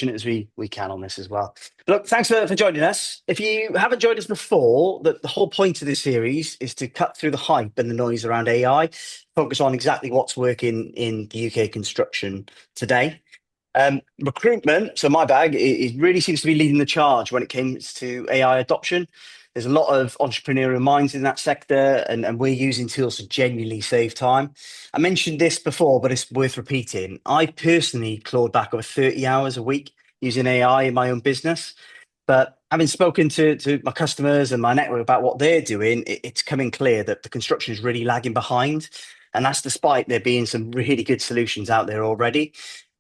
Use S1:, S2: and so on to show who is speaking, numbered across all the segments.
S1: as we can on this as well. Look, thanks for joining us. If you haven't joined us before, the whole point of this series is to cut through the hype and the noise around AI, focus on exactly what's working in the UK construction today. Recruitment, so my bag, it really seems to be leading the charge when it comes to AI adoption. There's a lot of entrepreneurial minds in that sector, and we're using tools to genuinely save time. I mentioned this before, but it's worth repeating. I personally clawed back over 30 hours a week using AI in my own business. But having spoken to my customers and my network about what they're doing, it's coming clear that the construction is really lagging behind. And that's despite there being some really good solutions out there already.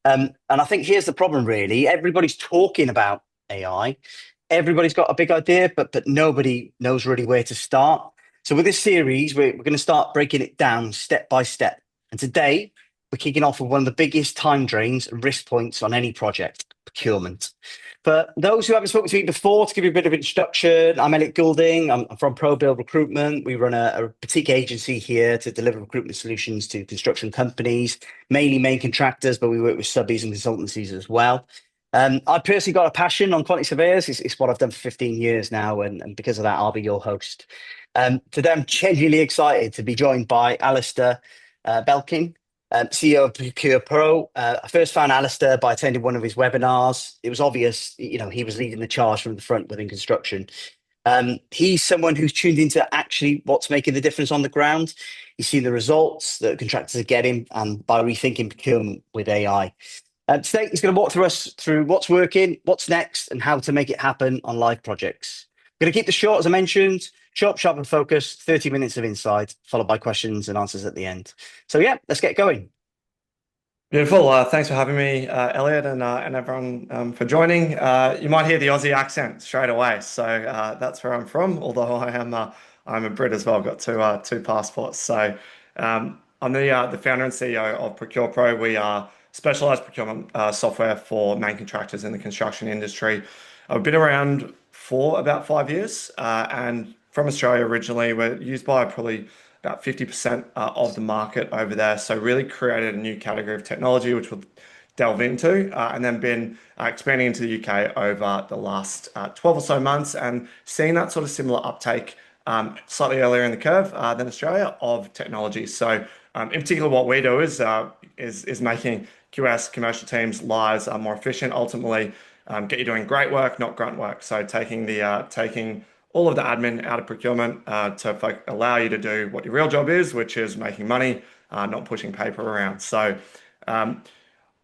S1: And I think here's the problem, really. Everybody's talking about AI. Everybody's got a big idea, but nobody knows really where to start. So with this series, we're going to start breaking it down step by step. And today, we're kicking off with one of the biggest time drains and risk points on any project, procurement. For those who haven't spoken to me before, to give you a bit of introduction, I'm Elliot Goulding. I'm from ProBuild Recruitment. We run a boutique agency here to deliver recruitment solutions to construction companies, mainly main contractors, but we work with subbies and consultancies as well. I personally got a passion on quantity surveyors. It's what I've done for 15 years now, and because of that, I'll be your host. Today, I'm genuinely excited to be joined by Alastair Blenkin, CEO of ProcurePro. I first found Alastair by attending one of his webinars. It was obvious, he was leading the charge from the front within construction. He's someone who's tuned into actually what's making the difference on the ground. He's seen the results that contractors are getting, and by rethinking procurement with AI. Today, he's going to walk through what's working, what's next, and how to make it happen on live projects. I'm going to keep this short, as I mentioned, sharp, and focused, 30 minutes of insight, followed by questions and answers at the end. So yeah, let's get going.
S2: Beautiful. Thanks for having me, Elliot, and everyone for joining. You might hear the Aussie accent straight away, so that's where I'm from. Although I'm a Brit as well. I've got two passports. So I'm the founder and CEO of ProcurePro. We are specialized procurement software for main contractors in the construction industry. I've been around for about 5 years, and from Australia originally. We're used by probably about 50% of the market over there. So really created a new category of technology, which we'll delve into, and then been expanding into the UK over the last 12 or so months and seeing that sort of similar uptake slightly earlier in the curve than Australia of technology. So in particular, what we do is making QS commercial teams' lives more efficient, ultimately get you doing great work, not grunt work. So taking all of the admin out of procurement to allow you to do what your real job is, which is making money, not pushing paper around. So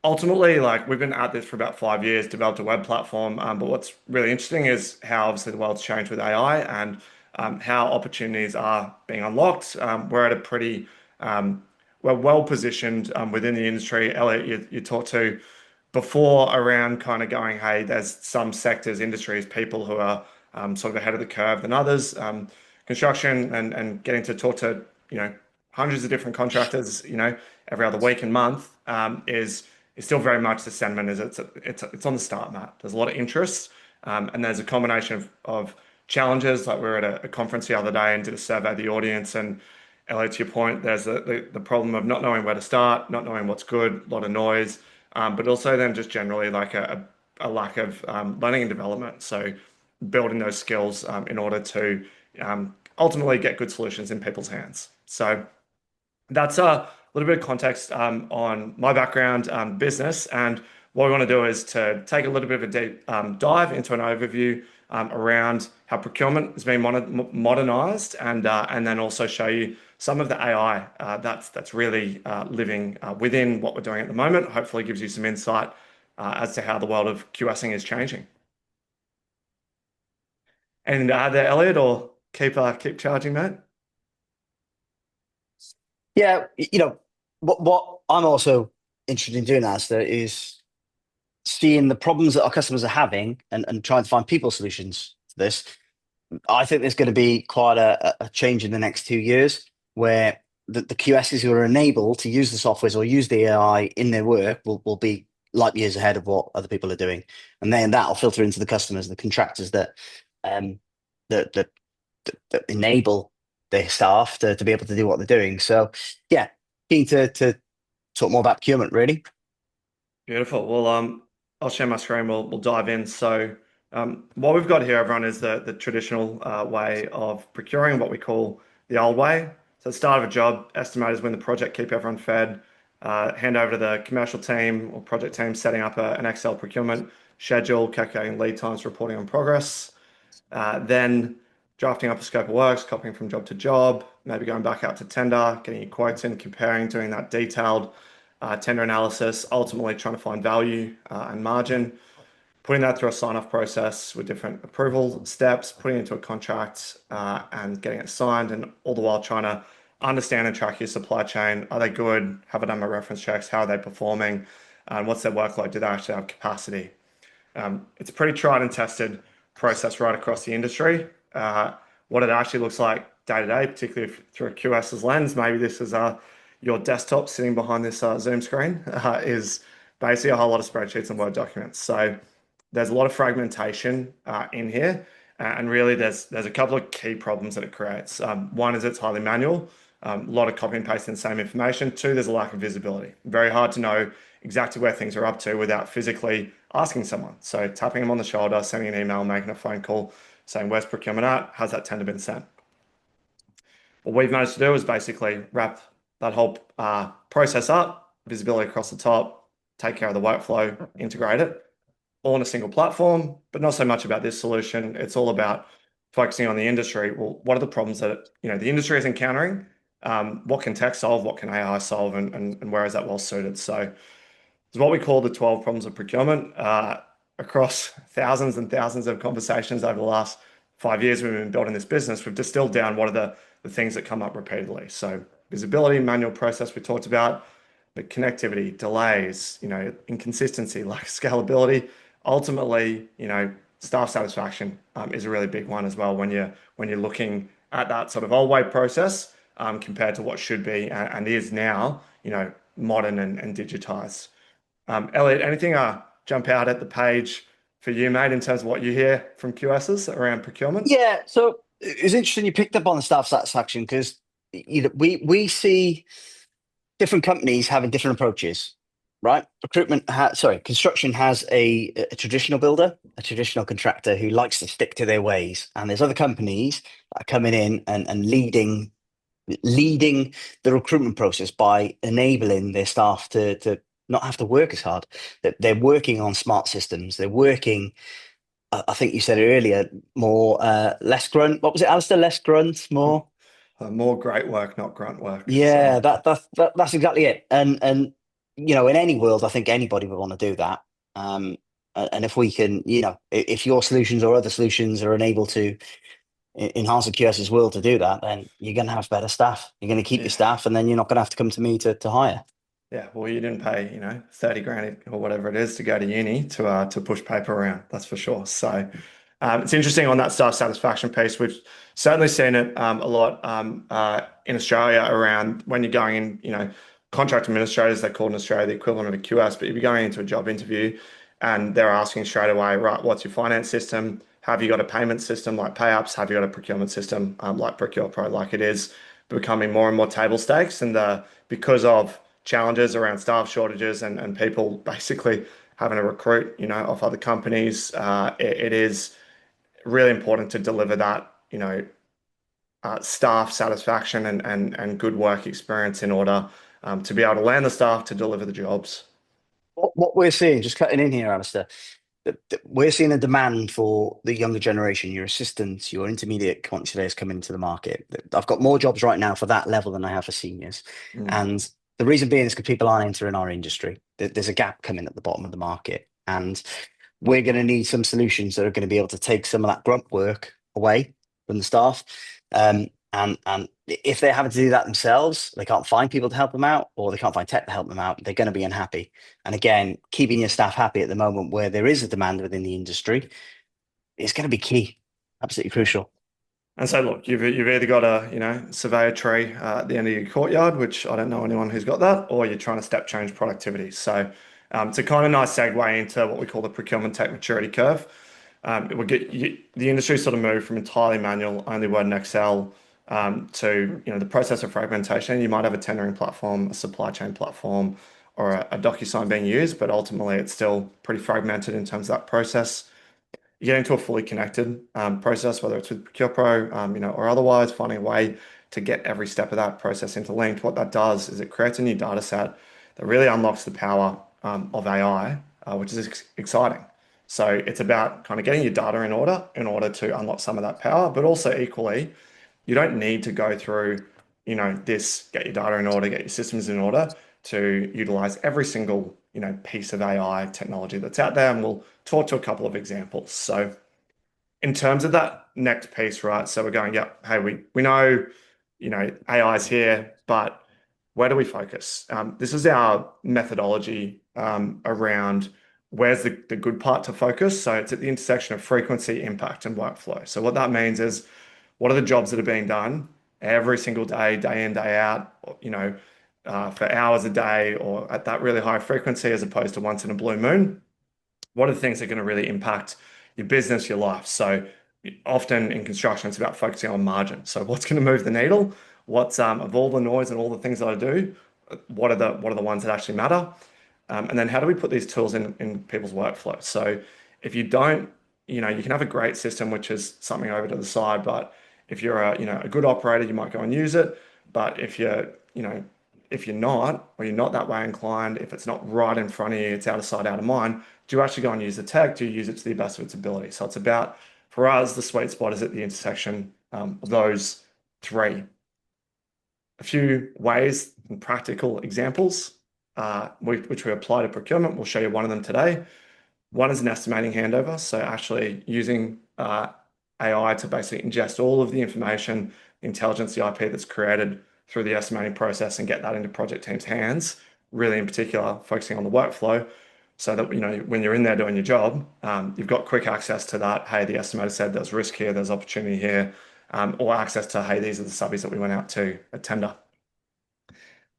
S2: ultimately, like we've been at this for about 5 years, developed a web platform. But what's really interesting is how obviously the world's changed with AI and how opportunities are being unlocked. We're at a pretty we're well positioned within the industry. Elliot, you talked to before around kind of going, hey, there's some sectors, industries, people who are sort of ahead of the curve than others. Construction and getting to talk to hundreds of different contractors every other week and month is still very much the sentiment is it's on the start map. There's a lot of interest, and there's a combination of challenges. Like we were at a conference the other day and did a survey of the audience, and Elliot, to your point, there's the problem of not knowing where to start, not knowing what's good, a lot of noise, but also then just generally like a lack of learning and development. So building those skills in order to ultimately get good solutions in people's hands. So that's a little bit of context on my background, business, and what we want to do is to take a little bit of a deep dive into an overview around how procurement has been modernized, and then also show you some of the AI that's really living within what we're doing at the moment. Hopefully, gives you some insight as to how the world of QSing is changing. Anything to add there, Elliot, or keep charging, mate?
S1: Yeah, what I'm also interested in doing, Alistair, is seeing the problems that our customers are having and trying to find people solutions to this. I think there's going to be quite a change in the next 2 years where the QSs who are enabled to use the softwares or use the AI in their work will be light years ahead of what other people are doing. And then that'll filter into the customers, the contractors that that enable their staff to be able to do what they're doing. So yeah, keen to talk more about procurement, really.
S2: Beautiful. Well, I'll share my screen. We'll dive in. So what we've got here, everyone, is the traditional way of procuring, what we call the old way. So at the start of a job, estimators win the project, keep everyone fed, hand over to the commercial team or project team, setting up an Excel procurement schedule, calculating lead times, reporting on progress. Then drafting up a scope of works, copying from job to job, maybe going back out to tender, getting your quotes in, comparing, doing that detailed tender analysis, ultimately trying to find value and margin, putting that through a sign-off process with different approval steps, putting it into a contract and getting it signed, and all the while trying to understand and track your supply chain. Are they good? Have I done my reference checks? How are they performing? And what's their workload? Do they actually have capacity? It's a pretty tried and tested process right across the industry. What it actually looks like day to day, particularly through a QS's lens, maybe this is your desktop sitting behind this Zoom screen, is basically a whole lot of spreadsheets and Word documents. So there's a lot of fragmentation in here, and really there's a couple of key problems that it creates. One is it's highly manual, a lot of copy and pasting the same information. Two, there's a lack of visibility. Very hard to know exactly where things are up to without physically asking someone. So tapping them on the shoulder, sending an email, making a phone call, saying, where's procurement at? Has that tender been sent? What we've managed to do is basically wrap that whole process up, visibility across the top, take care of the workflow, integrate it, all on a single platform, but not so much about this solution. It's all about focusing on the industry. Well, what are the problems that the industry is encountering? What can tech solve? What can AI solve? And where is that well suited? So it's what we call the 12 problems of procurement. Across thousands and thousands of conversations over the last 5 years we've been building this business, we've distilled down what are the things that come up repeatedly. So visibility, manual process we talked about, but connectivity, delays, inconsistency, lack of scalability. Ultimately, staff satisfaction is a really big one as well when you're looking at that sort of old way process compared to what should be and is now, modern and digitized. Elliot, anything jump out at the page for you, mate, in terms of what you hear from QSs around procurement?
S1: Yeah, so it's interesting you picked up on the staff satisfaction because we see different companies having different approaches, right? Construction has a traditional builder, a traditional contractor who likes to stick to their ways, and there's other companies that are coming in and leading the recruitment process by enabling their staff to not have to work as hard. That they're working on smart systems. They're working. I think you said it earlier. More less grunt. What was it, Alistair? Less grunt, more.
S2: More great work, not grunt work. So
S1: Yeah, that's exactly it. And in any world, I think anybody would want to do that. And if we can, if your solutions or other solutions are unable to enhance the QS's world to do that, then you're going to have better staff. You're going to keep your
S2: yeah,
S1: staff, and then you're not going to have to come to me to hire.
S2: yeah. Well, you didn't pay, 30 grand or whatever it is to go to uni to push paper around. That's for sure. So it's interesting on that staff satisfaction piece. We've certainly seen it a lot in Australia around when you're going in, contract administrators, they call in Australia the equivalent of a QS, but you'd be going into a job interview and they're asking straight away, right, what's your finance system? Have you got a payment system like PayUps? Have you got a procurement system like ProcurePro? Like it is becoming more and more table stakes. And because of challenges around staff shortages and people basically having to recruit, off other companies, it is really important to deliver that, staff satisfaction and good work experience in order to be able to land the staff to deliver the jobs.
S1: What we're seeing, just cutting in here, Alistair, that we're seeing a demand for the younger generation, your assistants, your intermediate quantity surveyors coming into the market. I've got more jobs right now for that level than I have for seniors.
S2: Mm.
S1: And the reason being is because people aren't entering our industry. There's a gap coming at the bottom of the market. And we're going to need some solutions that are going to be able to take some of that grunt work away from the staff. And if they're having to do that themselves, they can't find people to help them out, or they can't find tech to help them out, they're going to be unhappy. And again, keeping your staff happy at the moment where there is a demand within the industry is going to be key, absolutely crucial.
S2: And so, look, you've either got a surveyor tree at the end of your courtyard, which I don't know anyone who's got that, or you're trying to step change productivity. So it's a kind of nice segue into what we call the procurement tech maturity curve. It will get the industry sort of moved from entirely manual, only Word and Excel, to the process of fragmentation. You might have a tendering platform, a supply chain platform, or a DocuSign being used, but ultimately it's still pretty fragmented in terms of that process. You get into a fully connected process, whether it's with ProcurePro, or otherwise, finding a way to get every step of that process interlinked. What that does is it creates a new data set that really unlocks the power of AI, which is exciting. So it's about kind of getting your data in order to unlock some of that power, but also equally, you don't need to go through, this, get your data in order, get your systems in order to utilize every single, piece of AI technology that's out there. And we'll talk to a couple of examples. So in terms of that next piece, right? So we're going, yeah, hey, we know, AI is here, but where do we focus? This is our methodology around where's the good part to focus. So it's at the intersection of frequency, impact, and workflow. So what that means is what are the jobs that are being done every single day, day in, day out, for hours a day or at that really high frequency as opposed to once in a blue moon? What are the things that are going to really impact your business, your life? So often in construction, it's about focusing on margin. So what's going to move the needle? What's of all the noise and all the things that I do, what are the ones that actually matter? And then how do we put these tools in people's workflow? So if you don't, you can have a great system, which is something over to the side, but if you're a good operator, you might go and use it. But if you're not, or you're not that way inclined, if it's not right in front of you, it's out of sight, out of mind, do you actually go and use the tech? Do you use it to the best of its ability? So it's about, for us, the sweet spot is at the intersection of those three. A few ways and practical examples, which we apply to procurement. We'll show you one of them today. One is an estimating handover. So actually using AI to basically ingest all of the information, the intelligence, the IP that's created through the estimating process and get that into project teams' hands, really in particular, focusing on the workflow so that, when you're in there doing your job, you've got quick access to that. Hey, the estimator said there's risk here, there's opportunity here, or access to, hey, these are the subbies that we went out to a tender.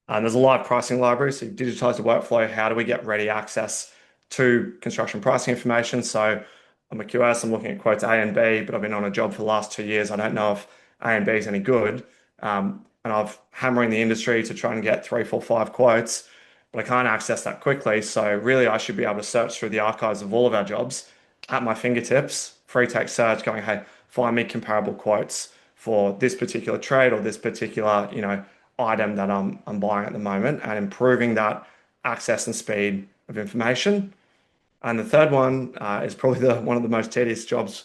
S2: There's a live pricing library, so you digitize the workflow. How do we get ready access to construction pricing information? So I'm a QS, I'm looking at quotes A and B, but I've been on a job for the last 2 years. I don't know if A and B is any good. And I've hammering the industry to try and get 3, 4, 5 quotes, but I can't access that quickly. So really, I should be able to search through the archives of all of our jobs at my fingertips, free text search, going, hey, find me comparable quotes for this particular trade or this particular, item that I'm buying at the moment, and improving that access and speed of information. And the third one is probably one of the most tedious jobs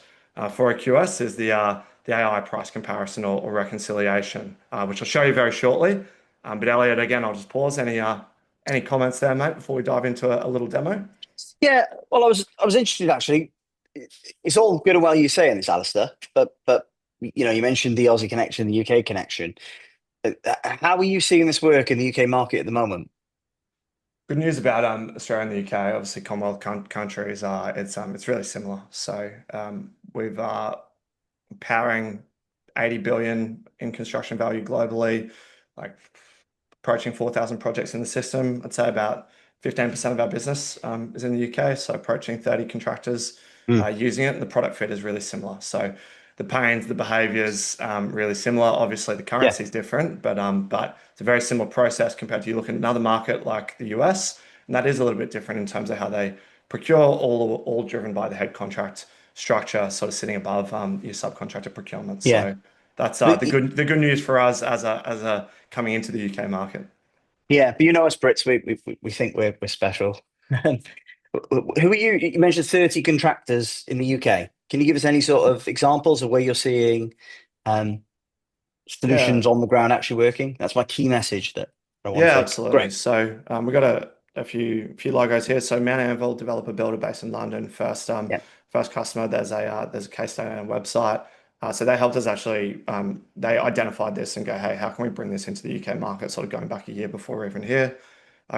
S2: for a QS is the AI price comparison or reconciliation, which I'll show you very shortly. But Elliot, again, I'll just pause. Any comments there, mate, before we dive into a little demo?
S1: Yeah, well, I was interested actually. It's all good and well you saying this, Alistair, but you mentioned the Aussie connection, the UK connection. How are you seeing this work in the UK market at the moment?
S2: Good news about Australia and the UK, obviously Commonwealth countries, it's really similar. So we've powering 80 billion in construction value globally, like approaching 4,000 projects in the system. I'd say about 15% of our business is in the UK, so approaching 30 contractors
S1: Mm.
S2: using it. And the product fit is really similar. So the pains, the behaviors, really similar. Obviously, the
S1: Yeah,
S2: currency is different, but it's a very similar process compared to you look at another market like the US, and that is a little bit different in terms of how they procure, all driven by the head contract structure, sort of sitting above your subcontractor procurement.
S1: yeah,
S2: So that's
S1: but
S2: the good news for us as a coming into the UK market.
S1: yeah, but us Brits, we think we're special. Who are you? You mentioned 30 contractors in the UK. Can you give us any sort of examples of where you're seeing um,
S2: Yeah,
S1: solutions on the ground actually working? That's my key message that I want to
S2: yeah,
S1: say.
S2: absolutely.
S1: Great.
S2: So we've got a few logos here. So Mount Anville developer builder based in London.
S1: Yeah,
S2: First customer. There's a case study on our website. So they helped us actually. They identified this and go, hey, how can we bring this into the UK market? Sort of going back a year before we're even here.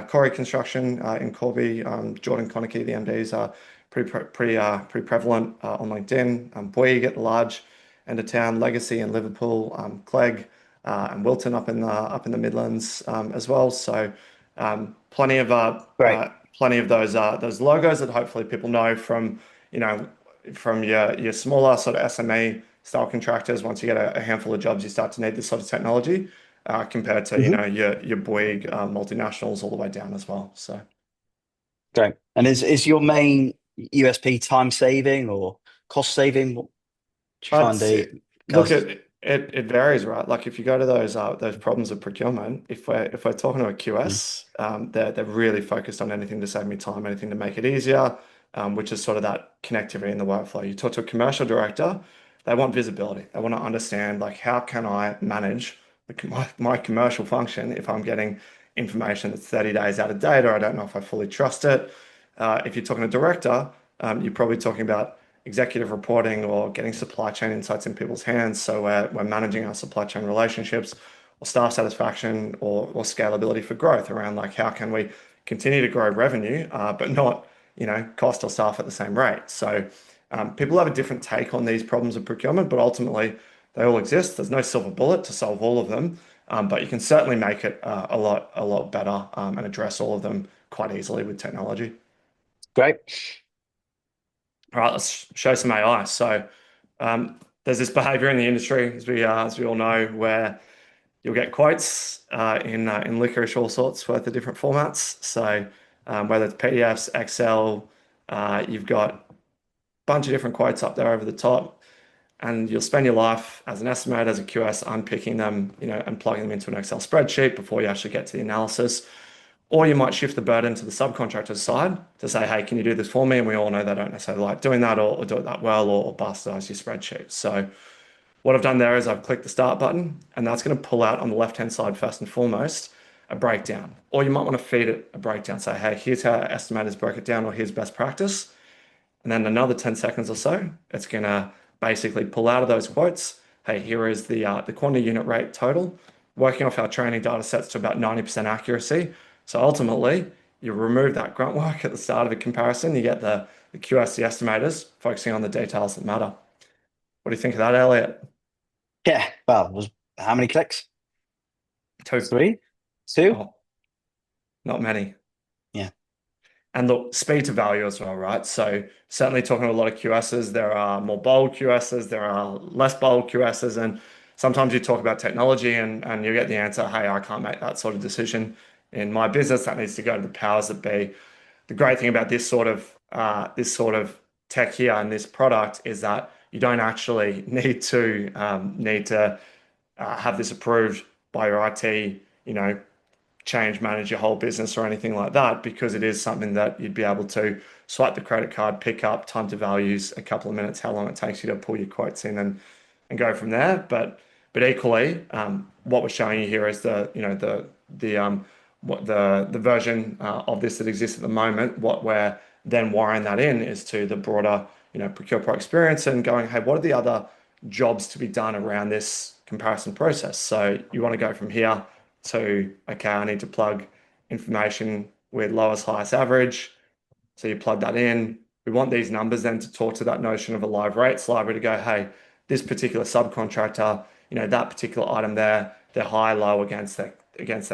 S2: Corey Construction in Corby. Jordan Konecki, the MDs are pretty prevalent on LinkedIn. Bouygues at the large end of town. Legacy in Liverpool. Clegg and Wilton up in the Midlands as well. So plenty of
S1: great.
S2: those logos that hopefully people know you know from your smaller sort of SME style contractors. Once you get a handful of jobs, you start to need this sort of technology. compared to,
S1: Hmm.
S2: your big multinationals all the way down as well. So.
S1: Great. And is your main USP time saving or cost saving? What do you find
S2: But
S1: the
S2: look,
S1: customers?
S2: it varies, right? Like if you go to those problems of procurement, if we're talking to a QS, they're really focused on anything to save me time, anything to make it easier, which is sort of that connectivity in the workflow. You talk to a commercial director, they want visibility. They want to understand like how can I manage my commercial function if I'm getting information that's 30 days out of date, or I don't know if I fully trust it. If you're talking to a director, you're probably talking about executive reporting or getting supply chain insights in people's hands. So we're managing our supply chain relationships or staff satisfaction or scalability for growth around like how can we continue to grow revenue, but not, cost or staff at the same rate. So people have a different take on these problems of procurement, but ultimately they all exist. There's no silver bullet to solve all of them, but you can certainly make it a lot better and address all of them quite easily with technology.
S1: Great.
S2: All right, let's show some AI. So there's this behavior in the industry, as we all know, where you'll get quotes in licorice, all sorts worth of different formats. So whether it's PDFs, Excel, you've got a bunch of different quotes up there over the top, and you'll spend your life as an estimator, as a QS, unpicking them, and plugging them into an Excel spreadsheet before you actually get to the analysis. Or you might shift the burden to the subcontractor's side to say, hey, can you do this for me? And we all know they don't necessarily like doing that or do it that well or bastardize your spreadsheet. So what I've done there is I've clicked the start button, and that's going to pull out on the left-hand side first and foremost a breakdown. Or you might want to feed it a breakdown. Say, hey, here's how estimators broke it down, or here's best practice. And then another 10 seconds or so, it's going to basically pull out of those quotes. Hey, here is the quantity unit rate total, working off our training data sets to about 90% accuracy. So ultimately, you remove that grunt work at the start of the comparison. You get the QSC estimators focusing on the details that matter. What do you think of that, Elliot?
S1: Yeah. Well, it was how many clicks?
S2: Two.
S1: Three? Two?
S2: Oh, not many.
S1: Yeah.
S2: And look, speed to value as well, right? So certainly talking to a lot of QSs, there are more bold QSs, there are less bold QSs, and sometimes you talk about technology and you get the answer, hey, I can't make that sort of decision in my business. That needs to go to the powers that be. The great thing about this sort of tech here and this product is that you don't actually need to have this approved by your IT, change manage your whole business or anything like that, because it is something that you'd be able to swipe the credit card, pick up, time to values, a couple of minutes, how long it takes you to pull your quotes in and go from there. But equally, what we're showing you here is the version of this that exists at the moment. What we're then wiring that in is to the broader, ProcurePro experience and going, hey, what are the other jobs to be done around this comparison process? So you want to go from here to, okay, I need to plug information with lowest, highest, average. So you plug that in. We want these numbers then to talk to that notion of a live rates library to go, hey, this particular subcontractor, that particular item there, they're high, low against their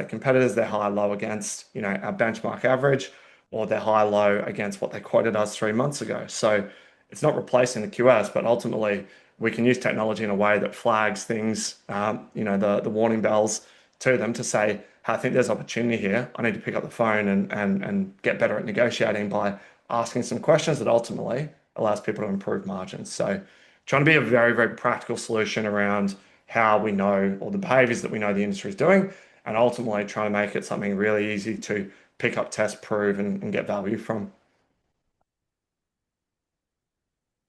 S2: competitors, they're high, low against, our benchmark average, or they're high, low against what they quoted us 3 months ago. So it's not replacing the QS, but ultimately we can use technology in a way that flags things, the warning bells to them to say, "Hey, I think there's opportunity here. I need to pick up the phone and get better at negotiating by asking some questions that ultimately allows people to improve margins." So trying to be a very, very practical solution around how we know or the behaviors that we know the industry is doing, and ultimately trying to make it something really easy to pick up, test, prove, and get value from.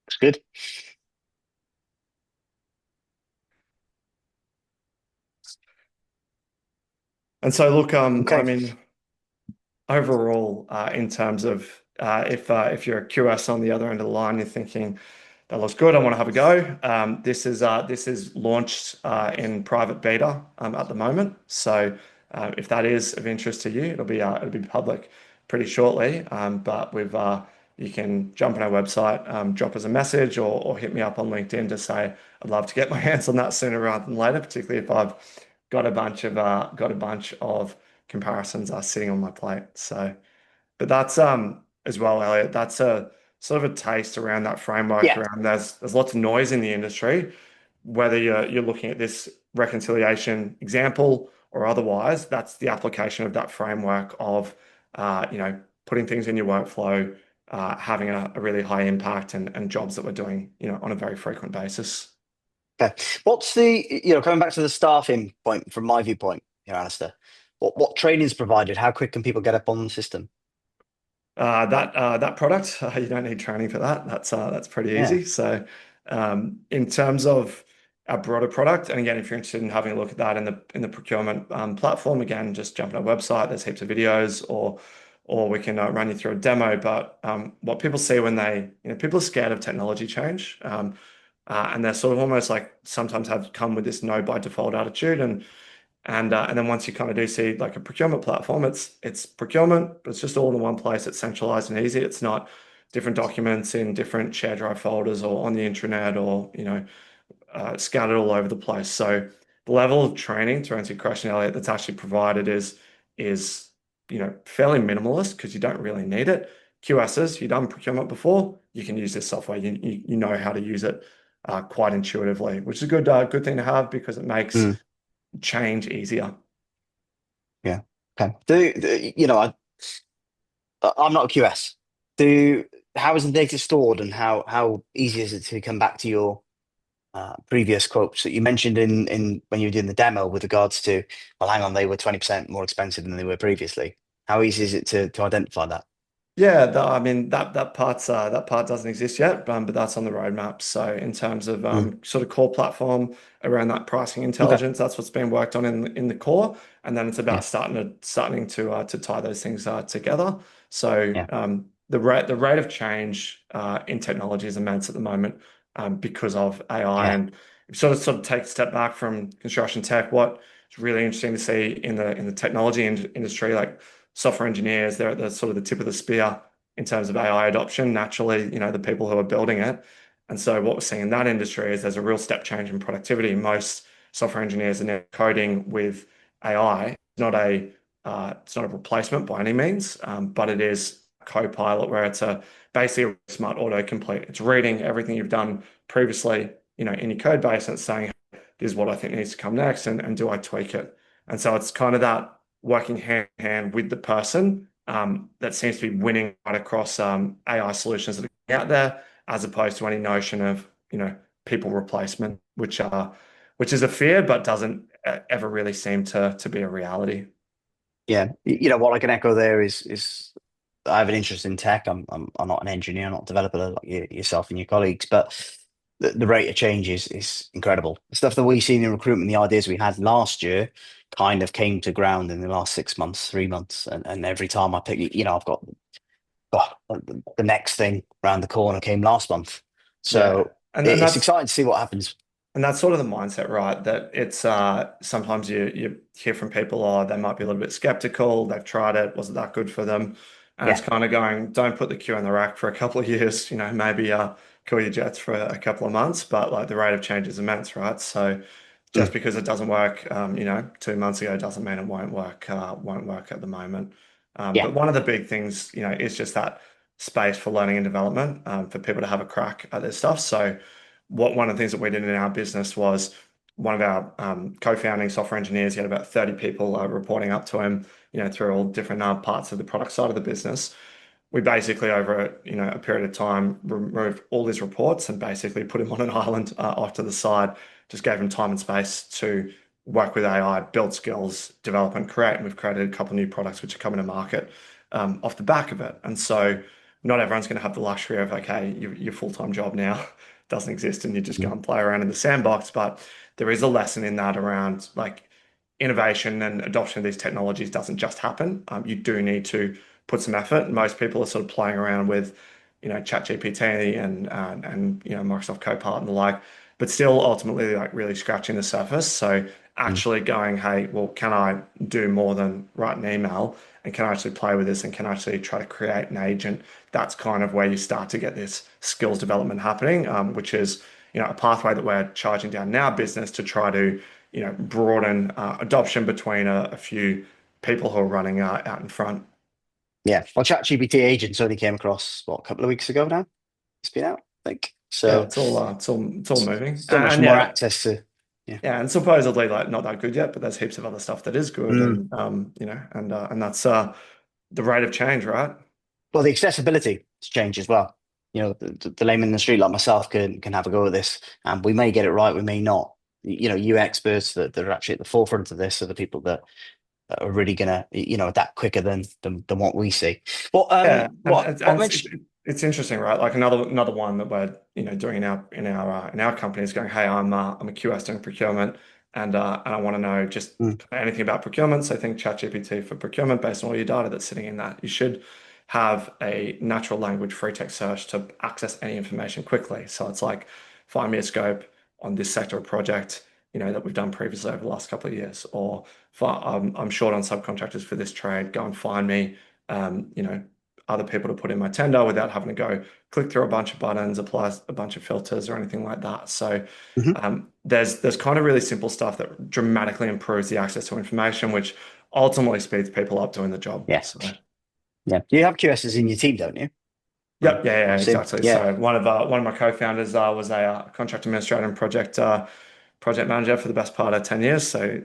S1: It's good.
S2: And so, look, I
S1: Okay.
S2: mean, overall, in terms of if you're a QS on the other end of the line, you're thinking that looks good, I want to have a go. This is launched in private beta at the moment. So if that is of interest to you, it'll be public pretty shortly. But you can jump on our website, drop us a message, or hit me up on LinkedIn to say I'd love to get my hands on that sooner rather than later, particularly if I've got a bunch of comparisons sitting on my plate. So, but that's as well, Elliot. That's a sort of a taste around that framework.
S1: Yeah.
S2: Around there's lots of noise in the industry. whether you're looking at this reconciliation example or otherwise, that's the application of that framework of putting things in your workflow, having a really high impact and jobs that we're doing, on a very frequent basis.
S1: Okay. What's coming back to the staffing point from my viewpoint here, Alistair, what training is provided? How quick can people get up on the system?
S2: That product, you don't need training for that. That's pretty
S1: Yeah.
S2: easy. So, in terms of a broader product, and again, if you're interested in having a look at that in the procurement platform, again, just jump on our website. There's heaps of videos, or we can run you through a demo. But what people see when people are scared of technology change, and they're sort of almost like sometimes have come with this no by default attitude, and then once you kind of do see like a procurement platform, it's procurement, but it's just all in one place. It's centralized and easy. It's not different documents in different share drive folders or on the intranet or scattered all over the place. So the level of training, to answer your question, Elliot, that's actually provided is fairly minimalist because you don't really need it. QSs, you've done procurement before, you can use this software. You know how to use it quite intuitively, which is a good thing to have because it makes
S1: Mm,
S2: change easier.
S1: yeah. Okay. I'm not a QS. How is the data stored, and how easy is it to come back to your previous quotes that you mentioned in when you were doing the demo with regards to, well, hang on, they were 20% more expensive than they were previously. How easy is it to identify that?
S2: Yeah, I mean that part doesn't exist yet, but that's on the roadmap. So in terms of
S1: Mm,
S2: sort of core platform around that pricing
S1: okay.
S2: intelligence, that's what's been worked on in the core, and then it's
S1: Yeah.
S2: about starting to tie those things together. So
S1: Yeah.
S2: the rate of change in technology is immense at the moment because of AI,
S1: Yeah.
S2: and sort of take a step back from construction tech. What is really interesting to see in the technology industry, like software engineers, they're at the sort of the tip of the spear in terms of AI adoption. Naturally, the people who are building it. And so what we're seeing in that industry is there's a real step change in productivity. Most software engineers are now coding with AI. It's not a replacement by any means, but it is Copilot where it's basically a smart autocomplete. It's reading everything you've done previously, in your code base, and it's saying, this is what I think needs to come next, and do I tweak it? And so it's kind of that working hand in hand with the person that seems to be winning right across AI solutions that are out there, as opposed to any notion of people replacement, which is a fear, but doesn't ever really seem to be a reality.
S1: Yeah. What I can echo there is I have an interest in tech. I'm not an engineer, I'm not a developer like yourself and your colleagues, but the rate of change is incredible. The stuff that we've seen in recruitment, the ideas we had last year kind of came to ground in the last 6 months, 3 months. And every time I pick, I've got the next thing around the corner came last month.
S2: Yeah,
S1: So
S2: and and
S1: it's
S2: that's
S1: exciting to see what happens.
S2: And that's sort of the mindset, right? That it's sometimes you hear from people, oh, they might be a little bit skeptical. They've tried it, wasn't that good for them? And it's
S1: Yeah.
S2: kind of going, don't put the queue in the rack for a couple of years. Maybe cool your jets for a couple of months, but like the rate of change is immense, right? So just
S1: Mm,
S2: because it doesn't work, 2 months ago doesn't mean it won't work at the moment.
S1: yeah.
S2: But one of the big things, is just that space for learning and development for people to have a crack at this stuff. So one of the things that we did in our business was one of our co-founding software engineers, he had about 30 people reporting up to him, through all different parts of the product side of the business. We basically, over a period of time, removed all his reports and basically put him on an island off to the side, just gave him time and space to work with AI, build skills, develop and create. And we've created a couple of new products which are coming to market off the back of it. And so not everyone's going to have the luxury of, okay, your full-time job now doesn't exist and you just go
S1: Mm,
S2: and play around in the sandbox. But there is a lesson in that around like innovation and adoption of these technologies doesn't just happen. You do need to put some effort. Most people are sort of playing around with, ChatGPT and Microsoft Copilot and the like, but still ultimately like really scratching the surface. So
S1: mm.
S2: actually going, hey, well, can I do more than write an email? And can I actually play with this and can I actually try to create an agent? That's kind of where you start to get this skills development happening, which is, a pathway that we're charging down in our business to try to, broaden adoption between a few people who are running out in front.
S1: Yeah. Well, ChatGPT agents only came across, what, a couple of weeks ago now? It's been out, I think.
S2: Yeah,
S1: So
S2: it's all moving,
S1: so much
S2: and
S1: more
S2: yeah,
S1: access to, yeah.
S2: yeah, and supposedly like not that good yet, but there's heaps of other stuff that is good,
S1: Mm.
S2: and and that's the rate of change, right?
S1: Well, the accessibility has changed as well. The layman in the street like myself can have a go at this, and we may get it right, we may not. You experts that are actually at the forefront of this are the people that are really gonna, adapt quicker than what we see. What
S2: Yeah, and
S1: what I mentioned?
S2: it's interesting, right? Like another one that we're doing in our company is going, hey, I'm a QS doing procurement, and I want to know just
S1: Mm,
S2: anything about procurement. So I think ChatGPT for procurement based on all your data that's sitting in that. You should have a natural language free text search to access any information quickly. So it's like, find me a scope on this sector of project, that we've done previously over the last couple of years, or I'm short on subcontractors for this trade. Go and find me. Um, you know, other people to put in my tender without having to go click through a bunch of buttons, apply a bunch of filters or anything like that. So
S1: mhm.
S2: there's kind of really simple stuff that dramatically improves the access to information, which ultimately speeds people up doing the job.
S1: Yeah,
S2: So
S1: yeah. You have QSs in your team, don't you?
S2: yep, yeah,
S1: I
S2: yeah,
S1: assume.
S2: exactly.
S1: Yeah.
S2: So one of my co-founders was a contract administrator and project manager for the best part of 10 years. So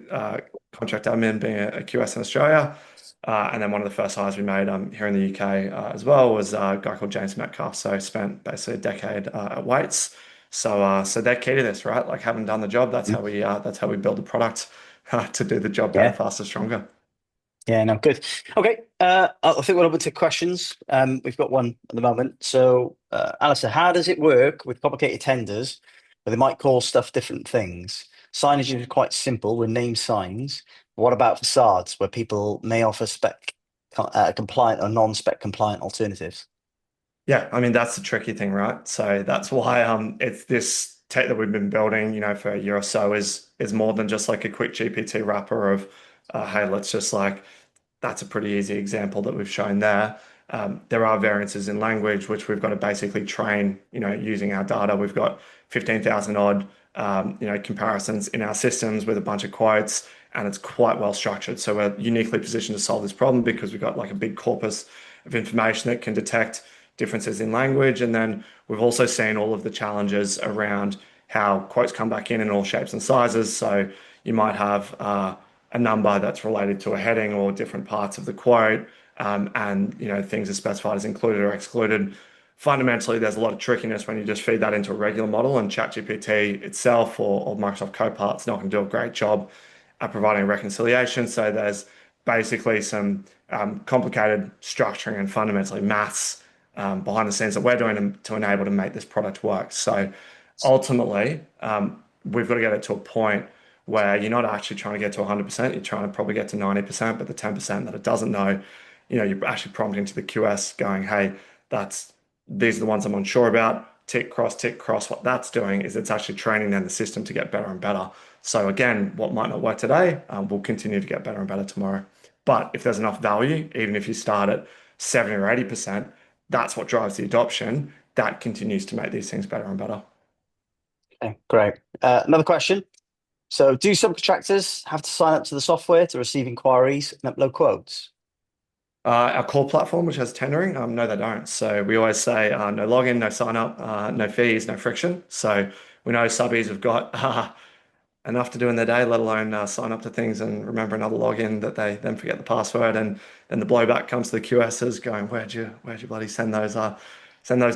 S2: contract admin being a QS in Australia. And then one of the first hires we made here in the UK as well was a guy called James Metcalf. So spent basically a decade at Waits. So they're key to this, right? Like having done the job,
S1: Mm,
S2: that's how we build the product to do the job better,
S1: yeah.
S2: faster, stronger.
S1: Yeah, no, good. Okay, I think we're over to questions. We've got one at the moment. So, Alistair, how does it work with complicated tenders where they might call stuff different things? Signage is quite simple with name signs. What about facades where people may offer spec compliant or non-spec compliant alternatives?
S2: Yeah, I mean that's the tricky thing, right? So that's why it's this tech that we've been building, for a year or so is more than just like a quick GPT wrapper of hey, let's just like that's a pretty easy example that we've shown there. There are variances in language, which we've got to basically train, using our data. We've got 15,000 odd, comparisons in our systems with a bunch of quotes, and it's quite well structured. So we're uniquely positioned to solve this problem because we've got like a big corpus of information that can detect differences in language. And then we've also seen all of the challenges around how quotes come back in all shapes and sizes. So you might have a number that's related to a heading or different parts of the quote, and things are specified as included or excluded. Fundamentally, there's a lot of trickiness when you just feed that into a regular model, and ChatGPT itself or Microsoft Copilot's not going to do a great job at providing reconciliation. So there's basically some complicated structuring and fundamentally maths behind the scenes that we're doing to enable to make this product work. So ultimately, we've got to get it to a point where you're not actually trying to get to 100%, you're trying to probably get to 90%, but the 10% that it doesn't know, you're actually prompting to the QS going, hey, these are the ones I'm unsure about. Tick, cross, tick, cross. What that's doing is it's actually training then the system to get better and better. So again, what might not work today will continue to get better and better tomorrow. But if there's enough value, even if you start at 70 or 80%, that's what drives the adoption. That continues to make these things better and better.
S1: Okay, great. Another question. So, do subcontractors have to sign up to the software to receive inquiries and upload quotes?
S2: Our core platform, which has tendering, no, they don't. So we always say no login, no sign up, no fees, no friction. So we know subbies have got enough to do in their day, let alone sign up to things and remember another login that they then forget the password, and then the blowback comes to the QSs going, where'd you bloody send those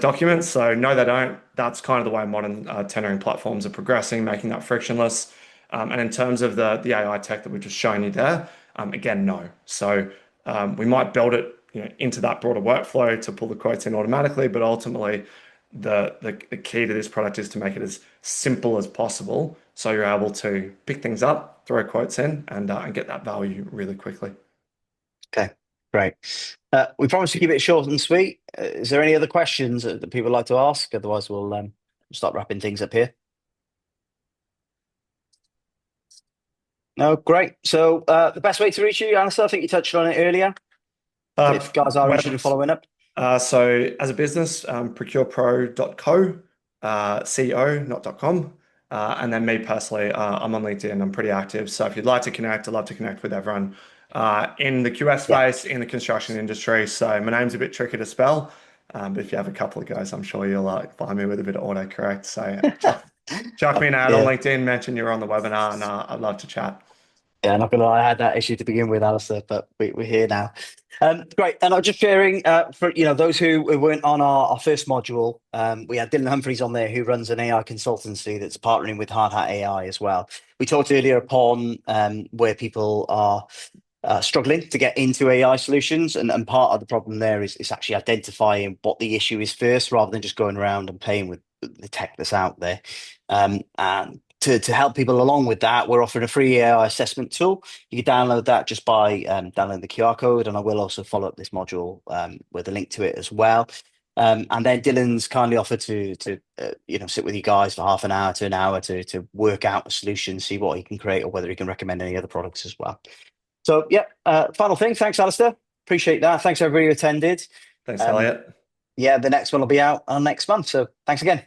S2: documents? So no, they don't. That's kind of the way modern tendering platforms are progressing, making that frictionless. And in terms of the AI tech that we've just shown you there, again, no. So we might build it, into that broader workflow to pull the quotes in automatically, but ultimately the key to this product is to make it as simple as possible, so you're able to pick things up, throw quotes in, and get that value really quickly.
S1: Okay, great. We promised to keep it short and sweet. Is there any other questions that people would like to ask? Otherwise, we'll start wrapping things up here. No, great. So, the best way to reach you, Alistair, I think you touched on it earlier.
S2: Uh,
S1: If guys are interested in following up.
S2: so as a business, procurepro.co, CO, not .com. And then me personally, I'm on LinkedIn. I'm pretty active. So if you'd like to connect, I'd love to connect with everyone in the QS
S1: Yeah.
S2: space, in the construction industry. So my name's a bit tricky to spell. But if you have a couple of guys, I'm sure you'll find me with a bit of autocorrect. So chuck me an ad on
S1: Yeah.
S2: LinkedIn, mention you're on the webinar, and I'd love to chat.
S1: Yeah, not gonna lie, I had that issue to begin with, Alistair, but we're here now. Great, and I'm just sharing for those who weren't on our first module. We had Dylan Humphreys on there, who runs an AI consultancy that's partnering with Hard Hat AI as well. We talked earlier upon where people are struggling to get into AI solutions, and part of the problem there is actually identifying what the issue is first, rather than just going around and playing with the tech that's out there. And to help people along with that, we're offering a free AI assessment tool. You can download that just by downloading the QR code, and I will also follow up this module with a link to it as well. And then Dylan's kindly offered to sit with you guys for half an hour to an hour to work out a solution, see what he can create, or whether he can recommend any other products as well. So yeah, final thing. Thanks, Alistair. Appreciate that. Thanks everybody who attended.
S2: Thanks, Elliot.
S1: Yeah, the next one will be out on next month. So thanks again.